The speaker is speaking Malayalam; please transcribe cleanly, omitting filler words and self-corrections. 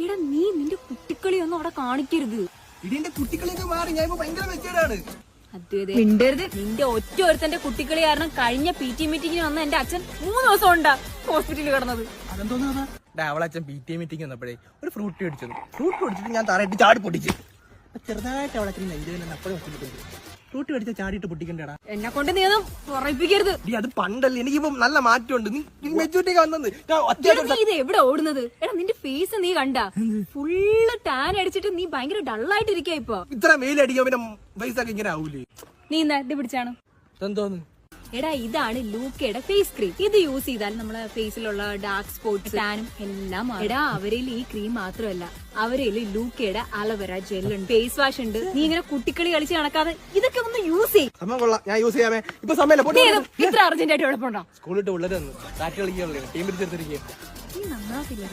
എടാ നീ നിന്റെ കുട്ടിക്കളി ഒന്നും അവിടെ കാണിക്കരുത്. ഇതിന്റെ കുട്ടികളൊക്കെ മാറി ഞാൻ ഇപ്പൊ ഭയങ്കര മെച്ചേർഡാണ്. മിണ്ടരുത്. നിന്റെ ഒറ്റ ഒരുത്തന്റെ കുട്ടിക്കളി കാരണം കഴിഞ്ഞ PT മീറ്റിംഗിന് വന്ന എന്റെ അച്ഛൻ 3 ദിവസം ഉണ്ടാ ഹോസ്പിറ്റലിൽ കിടന്നത്. അതെന്തോന്നാ അവളച്ഛൻ PT മീറ്റിംഗ് വന്നപ്പോഴേ ഒരു ഫ്രൂട്ട് മേടിച്ചത്. ഫ്രൂട്ട് മേടിച്ചിട്ട് ഞാൻ തറയിട്ട് ചാടി പൊട്ടിച്ചു. ചെറുതായിട്ട് അവളച്ഛൻ നെഞ്ചിൽ അപ്പോഴും ഫ്രൂട്ട് മേടിച്ച ചാടിയിട്ട് പൊട്ടിക്കണ്ടേടാ. എന്നെ കൊണ്ട് നീ ഒന്നും പറയിപ്പിക്കരുത്. അത് പണ്ടല്ലേ, എനിക്കിപ്പോ നല്ല മാറ്റമുണ്ട്. നീ മെച്ചൂരിറ്റി വന്നത് നീ ഇത് എവിടെ ഓടുന്നത്? എടാ നിന്റെ ഫേസ് നീ കണ്ട ഫുള്ള് ടാൻ അടിച്ചിട്ട് നീ ഭയങ്കര ഡള്ളായിട്ടിരിക്കാ ഇപ്പൊ. ഇത്ര മെയിലടിക്കാൻ പിന്നെ പൈസ ഒക്കെ ഇങ്ങനെ ആവൂലേ? നീ എന്താ ഇത് പിടിച്ചാണ്? എന്തോന്ന്? എടാ ഇതാണ് ലൂക്കയുടെ ഫേസ് ക്രീം. ഇത് യൂസ് ചെയ്താൽ നമ്മളെ ഫേസിലുള്ള ഡാർക്ക് സ്പോട്ട്സ് ടാനും എല്ലാം മാറും. എടാ അവരിൽ ഈ ക്രീം മാത്രമല്ല, അവരിൽ ലൂക്കയുടെ അലവര ജെല്ലുണ്ട്, ഫേസ് വാഷ് ഉണ്ട്. നീ ഇങ്ങനെ കുട്ടിക്കളി കളിച്ച് നടക്കാതെ ഇതൊക്കെ ഒന്ന് യൂസ് ചെയ്യും. സമയം കൊള്ളാം, ഞാൻ യൂസ് ചെയ്യാമേ. ഇപ്പൊ സമയം ഇത്ര അർജന്റ് ആയിട്ട് എവിടെ പോണ്ടോ? സ്കൂളിട്ട് ഉള്ളത് കാറ്റ് കളിക്കാനുള്ളത് ടീം പിടിച്ചെടുത്തിരിക്കുക. നീ നന്നാക്കില്ല.